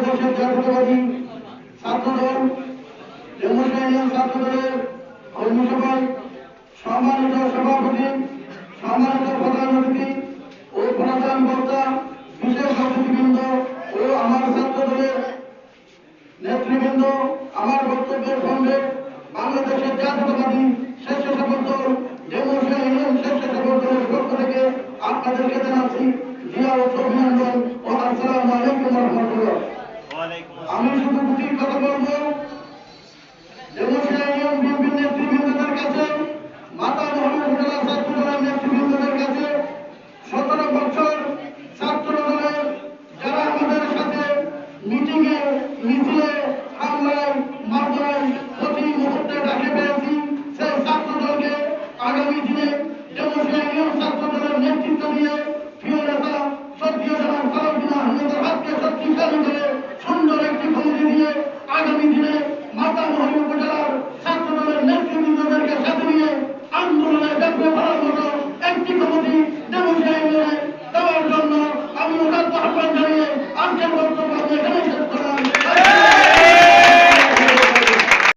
বাংলাদেশের জাতীয়তাবাদী ছাত্রদল ডেমোক্রেটিক ছাত্রদলের কর্মী সভায় সম্মানিত সভাপতি, সম্মানিত প্রধান অতিথি ও প্রধান বক্তা, বিশেষ অতিথিবৃন্দ ও আমার ছাত্রদলের নেতৃবৃন্দ, আমার বক্তব্যের সঙ্গে বাংলাদেশের জাতীয়তাবাদী স্বেচ্ছাসেবক দল ডেমোক্রেটিক স্বেচ্ছাসেবক দলের পক্ষ থেকে আপনাদেরকে জানাচ্ছি জিয়ারত অভিনন্দন ও আসসালামু আলাইকুম ওয়া রাহমাতুল্লাহ। আমি শুধু দুটি কথা বলবো।